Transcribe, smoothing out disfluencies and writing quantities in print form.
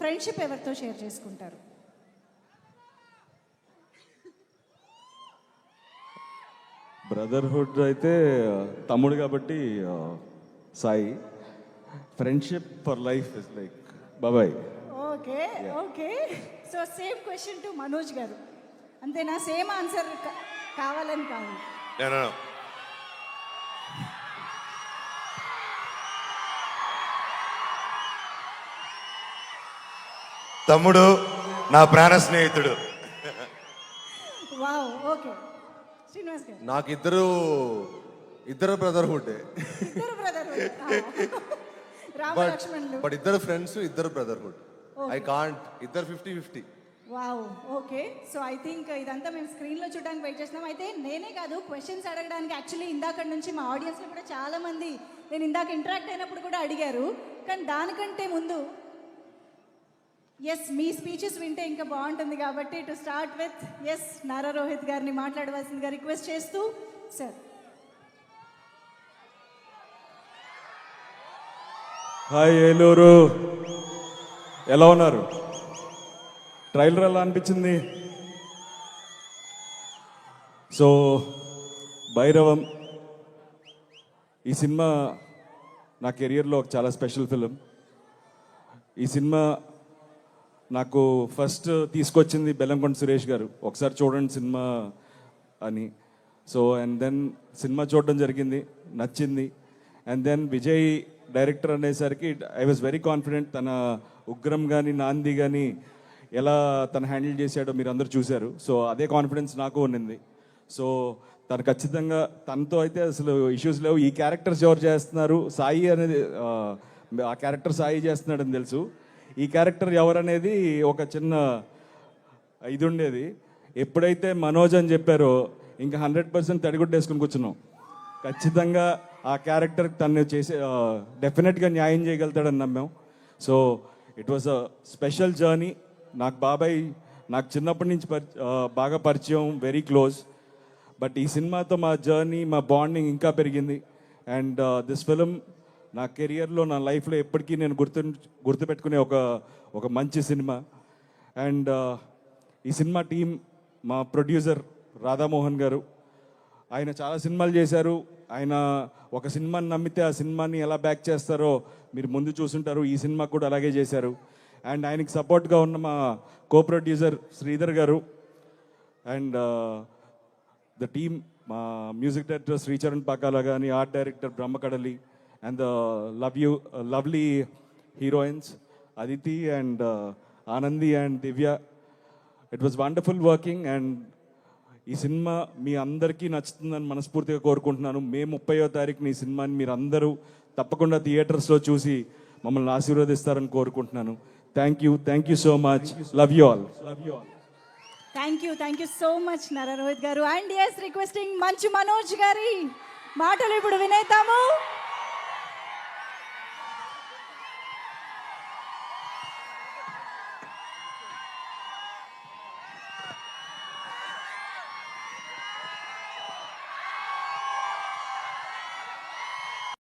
Friendship ఎవరితో share చేసుకుంటారు? Brotherhood అయితే తమ్ముడు కాబట్టి Sai. Friendship for life is like బాబాయ్. Okay okay. So same question to Manoj గారు, అంతేనా? సేమ్ ఆన్సర్ కావాలని కావాలి. తమ్ముడు నా ప్రాణ స్నేహితుడు. వావ్. ఓకే శ్రీనివాస్ గారు. నాకు ఇద్దరు బ్రదర్హుడ్. ఇద్దరు బ్రదర్ రామ లక్ష్మణులు. బట్ ఇద్దరు ఫ్రెండ్స్, ఇద్దరు బ్రదర్హుడ్. ఐ కాంట్ ఇద్దరు 50-50. Wow. Okay. So I think ఇదంతా మేము స్క్రీన్లో చూడడానికి వెయిట్ చేస్తున్నాం. అయితే నేనే కాదు క్వశ్చన్స్ అడగడానికి యాక్చువల్లీ ఇందాక నుంచి మా ఆడియన్స్లో కూడా చాలామంది నేను ఇందాక ఇంటరాక్ట్ అయినప్పుడు కూడా అడిగారు. కానీ దానికంటే ముందు ఎస్ మీ స్పీచెస్ వింటే ఇంకా బాగుంటుంది కాబట్టి to start with S Nara Rohit గారిని మాట్లాడవలసిందిగా రిక్వెస్ట్ చేస్తూ సార్. హాయ్ ఏలూరు, ఎలా ఉన్నారు? ట్రైలర్ ఎలా అనిపించింది? సో భైరవం ఈ సినిమా నా కెరియర్లో ఒక చాలా స్పెషల్ ఫిలిం. ఈ సినిమా నాకు ఫస్ట్ తీసుకొచ్చింది బెల్లంకొండ సురేష్ గారు, ఒకసారి చూడండి సినిమా అని. సో అండ్ దెన్ సినిమా చూడడం జరిగింది, నచ్చింది. అండ్ దెన్ విజయ్ డైరెక్టర్ అనేసరికి ఐ వాజ్ వెరీ కాన్ఫిడెంట్. తన ఉగ్రం కానీ నాంది కానీ ఎలా తను హ్యాండిల్ చేశాడో మీరు అందరూ చూశారు. సో అదే కాన్ఫిడెన్స్ నాకు ఉన్నింది. సో తను ఖచ్చితంగా తనతో అయితే అసలు ఇష్యూస్ లేవు. ఈ క్యారెక్టర్స్ ఎవరు చేస్తున్నారు, సాయి అనేది ఆ క్యారెక్టర్ సాయి చేస్తున్నాడని తెలుసు. ఈ క్యారెక్టర్ ఎవరనేది ఒక చిన్న ఇది ఉండేది. ఎప్పుడైతే మనోజ్ అని చెప్పారో ఇంకా 100% తడిగుడ్డేసుకుని కూర్చున్నాం. ఖచ్చితంగా ఆ క్యారెక్టర్ తను చేసే డెఫినెట్గా న్యాయం చేయగలుగుతాడని నమ్మాం. So it was a special journey. నాకు బాబాయ్ నాకు చిన్నప్పటి నుంచి బాగా పరిచయం, వెరీ క్లోజ్. బట్ ఈ సినిమాతో మా జర్నీ, మా బాండింగ్ ఇంకా పెరిగింది. అండ్ దిస్ ఫిలిం నా కెరియర్లో, నా లైఫ్లో ఎప్పటికీ నేను గుర్తుపెట్టుకునే ఒక మంచి సినిమా. అండ్ ఈ సినిమా టీం, మా ప్రొడ్యూసర్ రాధామోహన్ గారు, ఆయన చాలా సినిమాలు చేశారు. ఆయన ఒక సినిమాని నమ్మితే ఆ సినిమాని ఎలా బ్యాక్ చేస్తారో మీరు ముందు చూసుంటారు. ఈ సినిమా కూడా అలాగే చేశారు. అండ్ ఆయనకి సపోర్ట్గా ఉన్న మా కో ప్రొడ్యూసర్ శ్రీధర్ గారు అండ్ ద టీమ్, మా మ్యూజిక్ డైరెక్టర్ శ్రీచరణ్ పాకాల కానీ, art director Brahmakadali, and lovely heroines Aditi and Anandi and Divya. It was wonderful working. And ఈ సినిమా మీ అందరికీ నచ్చుతుందని మనస్ఫూర్తిగా కోరుకుంటున్నాను. మే 30వ తారీఖున ఈ సినిమాని మీరు అందరూ తప్పకుండా థియేటర్స్లో చూసి మమ్మల్ని ఆశీర్వదిస్తారని కోరుకుంటున్నాను. Thank you so much. Love you all. Thank you so much Nara Rohit గారు. And yes requesting Manchu Manoj గారి మాటలు ఇప్పుడు వినేద్దాము.